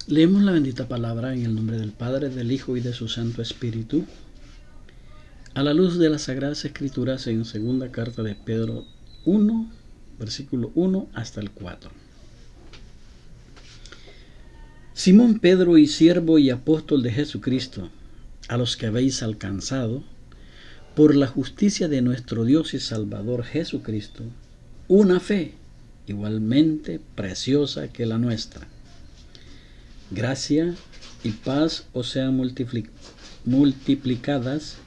Leemos la bendita palabra en el nombre del Padre, del Hijo y de su Santo Espíritu, a la luz de las Sagradas Escrituras en segunda carta de Pedro 1, versículo 1 hasta el 4. Simón Pedro y siervo y apóstol de Jesucristo, a los que habéis alcanzado, por la justicia de nuestro Dios y Salvador Jesucristo, una fe igualmente preciosa que la nuestra. Gracia y paz os sean multiplicadas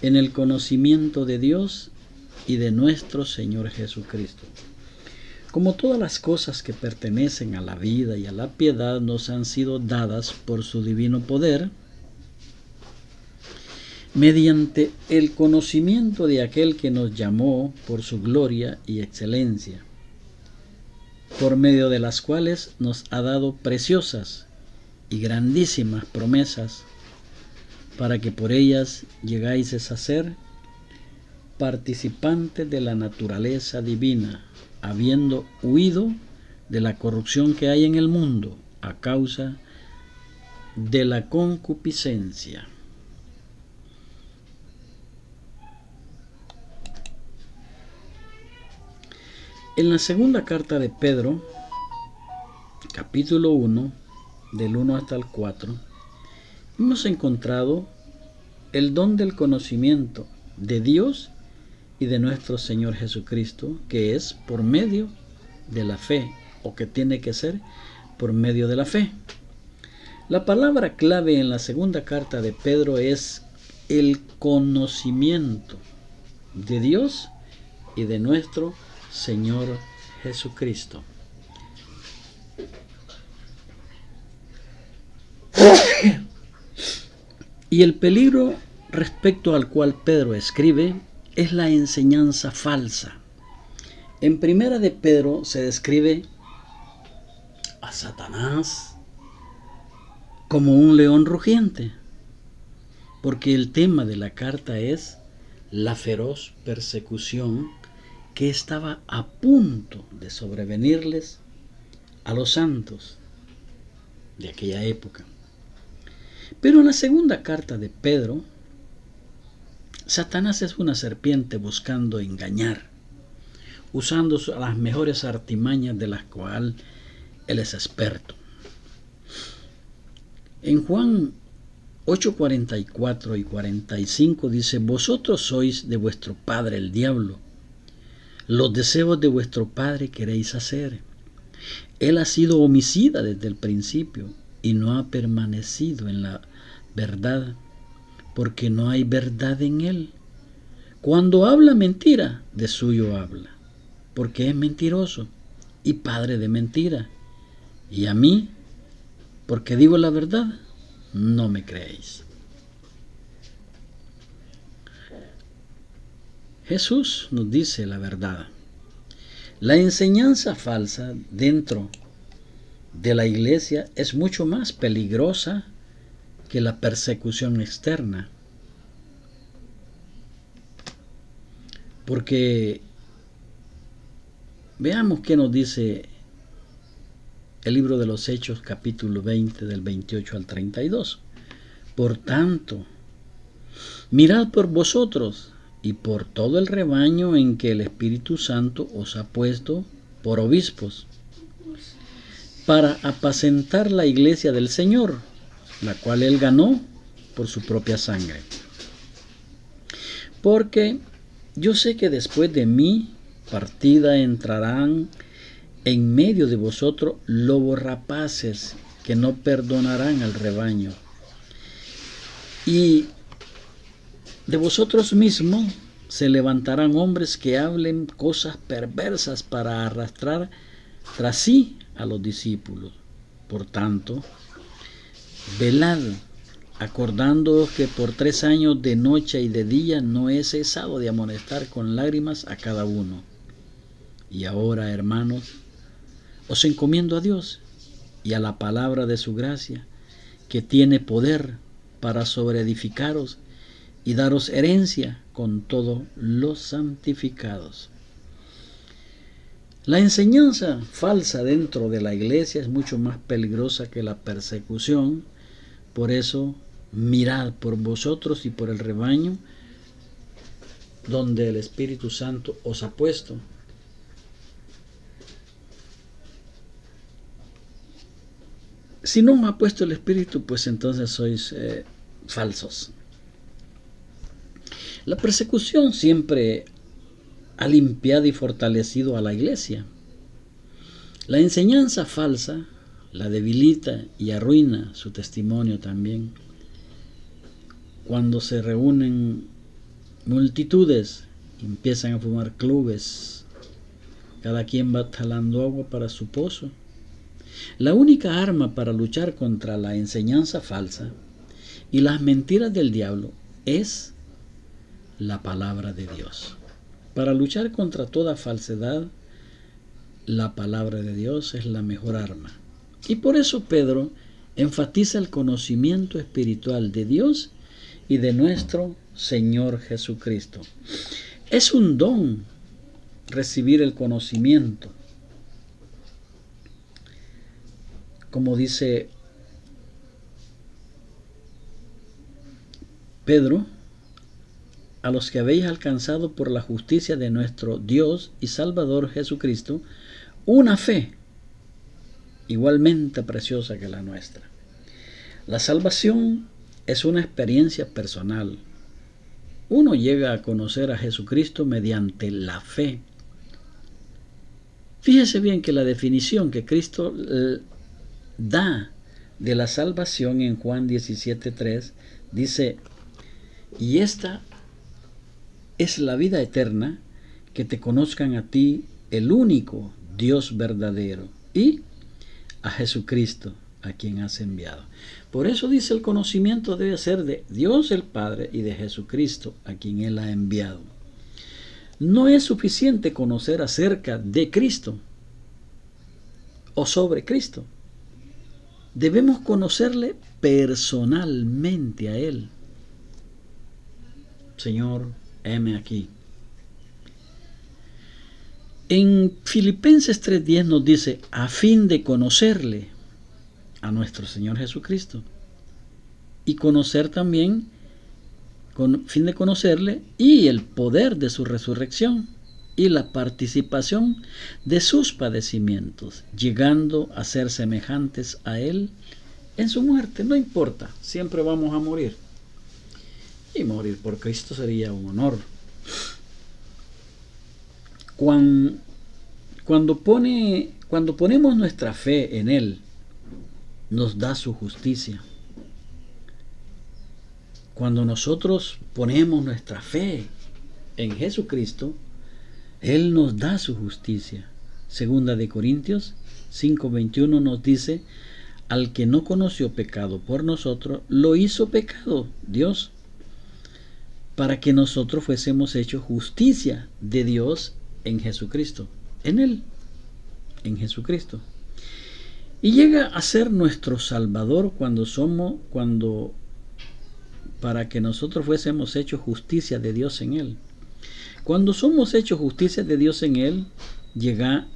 en el conocimiento de Dios y de nuestro Señor Jesucristo. Como todas las cosas que pertenecen a la vida y a la piedad nos han sido dadas por su divino poder, mediante el conocimiento de aquel que nos llamó por su gloria y excelencia, por medio de las cuales nos ha dado preciosas y grandísimas promesas, para que por ellas llegáis a ser participantes de la naturaleza divina, habiendo huido de la corrupción que hay en el mundo a causa de la concupiscencia. En la segunda carta de Pedro, capítulo 1, del 1 hasta el 4, hemos encontrado el don del conocimiento de Dios y de nuestro Señor Jesucristo, que es por medio de la fe, o que tiene que ser por medio de la fe. La palabra clave en la segunda carta de Pedro es el conocimiento de Dios y de nuestro Señor Jesucristo. Y el peligro respecto al cual Pedro escribe es la enseñanza falsa. En primera de Pedro se describe a Satanás como un león rugiente, porque el tema de la carta es la feroz persecución que estaba a punto de sobrevenirles a los santos de aquella época. Pero en la segunda carta de Pedro, Satanás es una serpiente buscando engañar, usando las mejores artimañas de las cuales él es experto. En Juan 8:44 y 45 dice: vosotros sois de vuestro padre el diablo, los deseos de vuestro padre queréis hacer. Él ha sido homicida desde el principio y no ha permanecido en la verdad, porque no hay verdad en él. Cuando habla mentira, de suyo habla, porque es mentiroso y padre de mentira. Y a mí, porque digo la verdad, no me creéis. Jesús nos dice la verdad. La enseñanza falsa dentro de la iglesia es mucho más peligrosa que la persecución externa, porque veamos qué nos dice el libro de los Hechos, capítulo 20, del 28 al 32. Por tanto, mirad por vosotros y por todo el rebaño en que el Espíritu Santo os ha puesto por obispos, para apacentar la iglesia del Señor, la cual él ganó por su propia sangre. Porque yo sé que después de mi partida entrarán en medio de vosotros lobos rapaces que no perdonarán al rebaño. Y de vosotros mismos se levantarán hombres que hablen cosas perversas para arrastrar tras sí a los discípulos. Por tanto, velad, acordándoos que por 3 años de noche y de día no he cesado de amonestar con lágrimas a cada uno. Y ahora, hermanos, os encomiendo a Dios y a la palabra de su gracia, que tiene poder para sobreedificaros y daros herencia con todos los santificados. La enseñanza falsa dentro de la iglesia es mucho más peligrosa que la persecución. Por eso, mirad por vosotros y por el rebaño donde el Espíritu Santo os ha puesto. Si no os ha puesto el Espíritu, pues entonces sois falsos. La persecución siempre ha limpiado y fortalecido a la iglesia. La enseñanza falsa la debilita y arruina su testimonio también. Cuando se reúnen multitudes, empiezan a formar clubes, cada quien va jalando agua para su pozo. La única arma para luchar contra la enseñanza falsa y las mentiras del diablo es la palabra de Dios. Para luchar contra toda falsedad, la palabra de Dios es la mejor arma. Y por eso Pedro enfatiza el conocimiento espiritual de Dios y de nuestro Señor Jesucristo. Es un don recibir el conocimiento. Como dice Pedro, a los que habéis alcanzado por la justicia de nuestro Dios y Salvador Jesucristo, una fe igualmente preciosa que la nuestra. La salvación es una experiencia personal. Uno llega a conocer a Jesucristo mediante la fe. Fíjese bien que la definición que Cristo da de la salvación en Juan 17:3 dice: y esta es la vida eterna, que te conozcan a ti, el único Dios verdadero, y a Jesucristo, a quien has enviado. Por eso dice, el conocimiento debe ser de Dios el Padre y de Jesucristo, a quien Él ha enviado. No es suficiente conocer acerca de Cristo o sobre Cristo. Debemos conocerle personalmente a Él. Señor, heme aquí. En Filipenses 3:10 nos dice, a fin de conocerle, a nuestro Señor Jesucristo, y conocer también, con fin de conocerle, y el poder de su resurrección, y la participación de sus padecimientos, llegando a ser semejantes a Él en su muerte. No importa, siempre vamos a morir. Y morir por Cristo sería un honor. Cuando ponemos nuestra fe en Él, nos da su justicia. Cuando nosotros ponemos nuestra fe en Jesucristo, Él nos da su justicia. Segunda de Corintios 5:21 nos dice, al que no conoció pecado por nosotros, lo hizo pecado Dios, para que nosotros fuésemos hechos justicia de Dios en Jesucristo, en Él, en Jesucristo. Y llega a ser nuestro Salvador para que nosotros fuésemos hechos justicia de Dios en Él. Cuando somos hechos justicia de Dios en Él, llega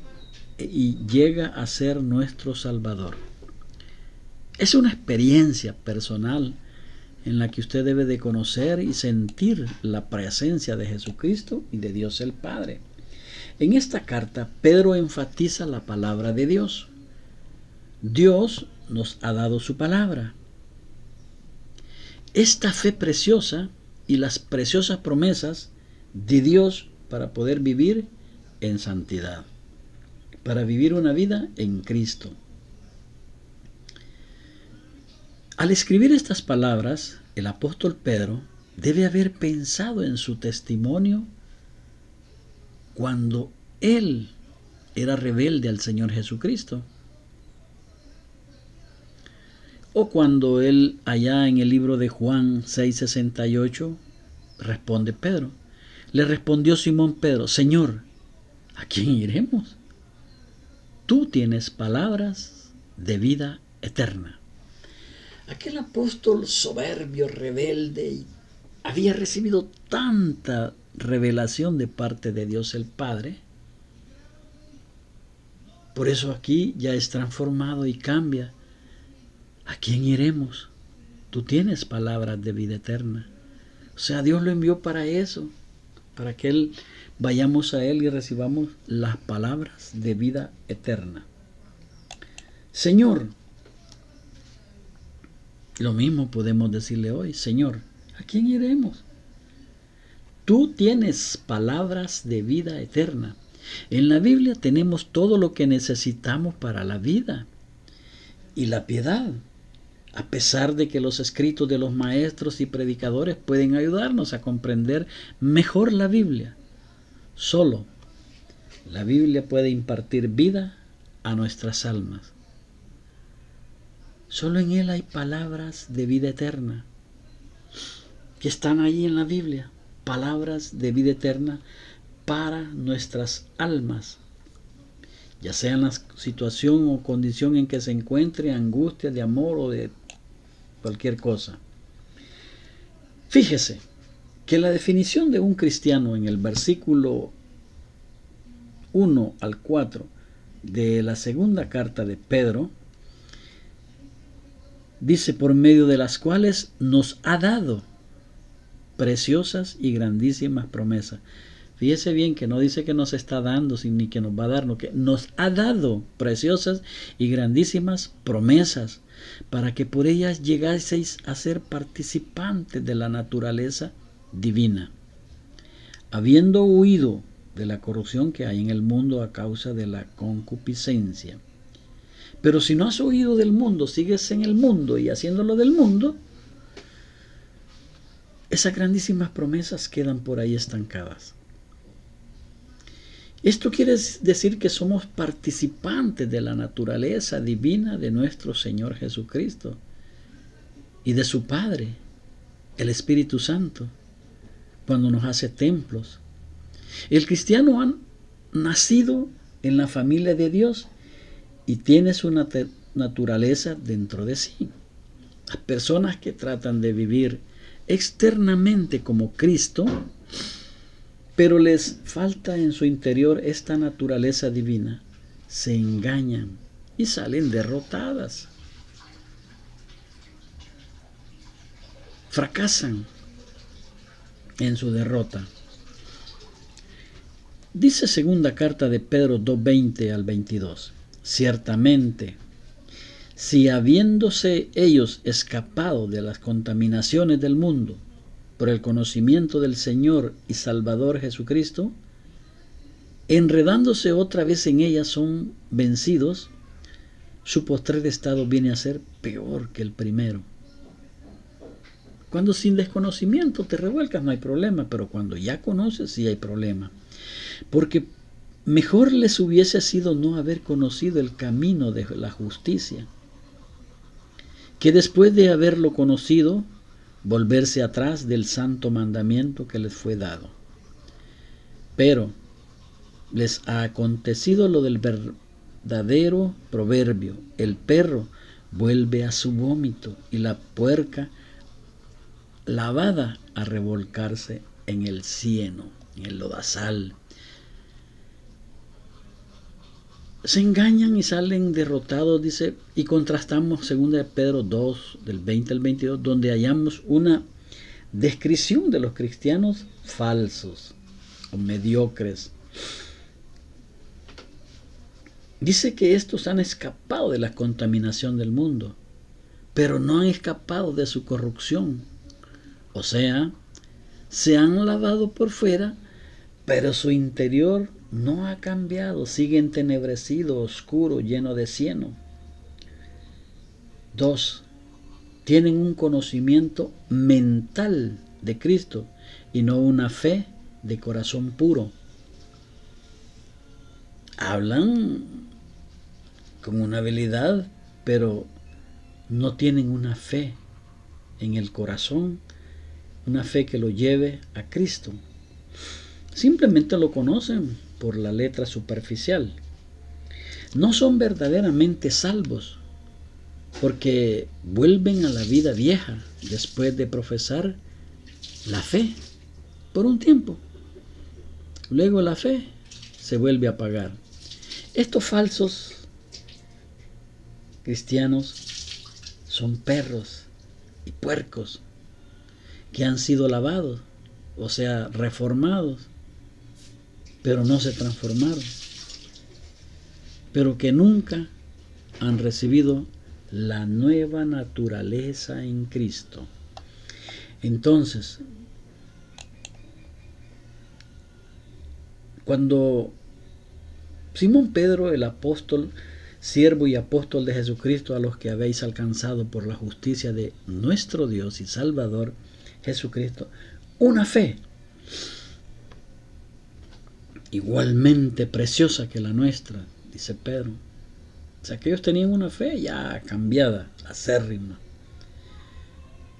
a ser nuestro Salvador. Es una experiencia personal en la que usted debe de conocer y sentir la presencia de Jesucristo y de Dios el Padre. En esta carta, Pedro enfatiza la palabra de Dios. Dios nos ha dado su palabra. Esta fe preciosa y las preciosas promesas de Dios para poder vivir en santidad, para vivir una vida en Cristo. Al escribir estas palabras, el apóstol Pedro debe haber pensado en su testimonio cuando él era rebelde al Señor Jesucristo. O cuando él, allá en el libro de Juan 6:68, responde Pedro. Le respondió Simón Pedro, Señor, ¿a quién iremos? Tú tienes palabras de vida eterna. Aquel apóstol soberbio, rebelde, había recibido tanta revelación de parte de Dios el Padre, Por eso aquí ya es transformado y cambia. ¿A quién iremos? Tú tienes palabras de vida eterna. O sea, Dios lo envió para eso, para que vayamos a Él y recibamos las palabras de vida eterna. Señor, lo mismo podemos decirle hoy, Señor, ¿a quién iremos? Tú tienes palabras de vida eterna. En la Biblia tenemos todo lo que necesitamos para la vida y la piedad, a pesar de que los escritos de los maestros y predicadores pueden ayudarnos a comprender mejor la Biblia. Solo la Biblia puede impartir vida a nuestras almas. Solo en Él hay palabras de vida eterna que están ahí en la Biblia. Palabras de vida eterna para nuestras almas, ya sea en la situación o condición en que se encuentre, angustia, de amor o de cualquier cosa. Fíjese que la definición de un cristiano en el versículo 1 al 4 de la segunda carta de Pedro dice: por medio de las cuales nos ha dado preciosas y grandísimas promesas. Fíjese bien que no dice que nos está dando ni que nos va a dar, no, que nos ha dado preciosas y grandísimas promesas para que por ellas llegaseis a ser participantes de la naturaleza divina, habiendo huido de la corrupción que hay en el mundo a causa de la concupiscencia. Pero si no has huido del mundo, sigues en el mundo y haciéndolo del mundo, esas grandísimas promesas quedan por ahí estancadas. Esto quiere decir que somos participantes de la naturaleza divina de nuestro Señor Jesucristo y de su Padre, el Espíritu Santo, cuando nos hace templos. El cristiano ha nacido en la familia de Dios y tiene su naturaleza dentro de sí. Las personas que tratan de vivir externamente como Cristo, pero les falta en su interior esta naturaleza divina, se engañan y salen derrotadas. Fracasan en su derrota. Dice segunda carta de Pedro 2:20 al 22. Ciertamente, si habiéndose ellos escapado de las contaminaciones del mundo por el conocimiento del Señor y Salvador Jesucristo, enredándose otra vez en ellas son vencidos, su postrer estado viene a ser peor que el primero. Cuando sin desconocimiento te revuelcas no hay problema, pero cuando ya conoces sí hay problema. Porque mejor les hubiese sido no haber conocido el camino de la justicia, que después de haberlo conocido, volverse atrás del santo mandamiento que les fue dado. Pero les ha acontecido lo del verdadero proverbio: el perro vuelve a su vómito y la puerca lavada a revolcarse en el cieno, en el lodazal. Se engañan y salen derrotados, dice, y contrastamos 2 Pedro 2, del 20 al 22, donde hallamos una descripción de los cristianos falsos o mediocres. Dice que estos han escapado de la contaminación del mundo, pero no han escapado de su corrupción. O sea, se han lavado por fuera, pero su interior no ha cambiado, sigue entenebrecido, oscuro, lleno de cieno. 2. Tienen un conocimiento mental de Cristo y no una fe de corazón puro. Hablan con una habilidad, pero no tienen una fe en el corazón, una fe que lo lleve a Cristo. Simplemente lo conocen por la letra superficial. No son verdaderamente salvos, porque vuelven a la vida vieja después de profesar la fe por un tiempo. Luego la fe se vuelve a apagar. Estos falsos cristianos son perros y puercos que han sido lavados, o sea, reformados, pero no se transformaron, pero que nunca han recibido la nueva naturaleza en Cristo. Entonces, cuando Simón Pedro, el apóstol, siervo y apóstol de Jesucristo, a los que habéis alcanzado por la justicia de nuestro Dios y Salvador Jesucristo, una fe igualmente preciosa que la nuestra, dice Pedro. O sea, que ellos tenían una fe ya cambiada, acérrima.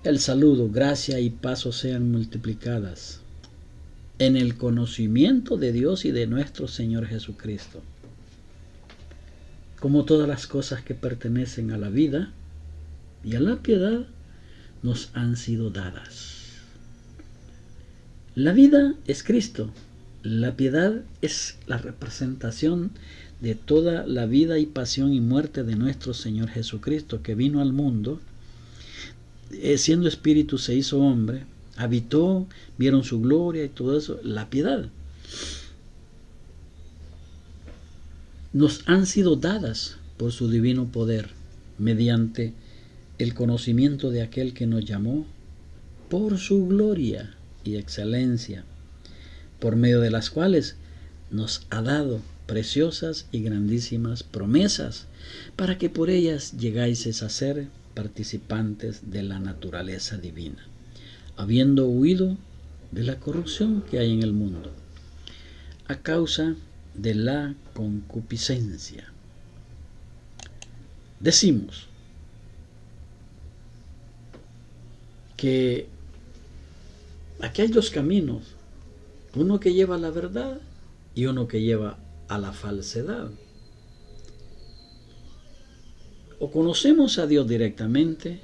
El saludo, gracia y paz sean multiplicadas en el conocimiento de Dios y de nuestro Señor Jesucristo. Como todas las cosas que pertenecen a la vida y a la piedad nos han sido dadas. La vida es Cristo. La piedad es la representación de toda la vida y pasión y muerte de nuestro Señor Jesucristo, que vino al mundo, siendo espíritu se hizo hombre, habitó, vieron su gloria y todo eso. La piedad nos han sido dadas por su divino poder, mediante el conocimiento de aquel que nos llamó por su gloria y excelencia, por medio de las cuales nos ha dado preciosas y grandísimas promesas, para que por ellas llegáis a ser participantes de la naturaleza divina, habiendo huido de la corrupción que hay en el mundo, a causa de la concupiscencia. Decimos que aquí hay dos caminos, uno que lleva a la verdad y uno que lleva a la falsedad. O conocemos a Dios directamente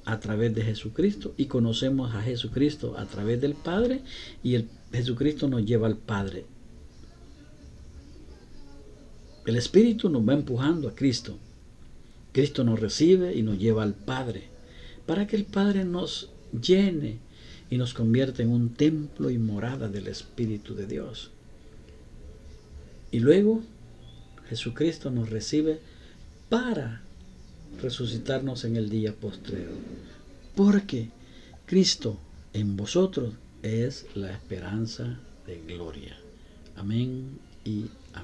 a través de Jesucristo, y conocemos a Jesucristo a través del Padre, y Jesucristo nos lleva al Padre. El Espíritu nos va empujando a Cristo. Cristo nos recibe y nos lleva al Padre, para que el Padre nos llene y nos convierta en un templo y morada del Espíritu de Dios. Y luego Jesucristo nos recibe para resucitarnos en el día postrero, porque Cristo en vosotros es la esperanza de gloria. Amén y amén.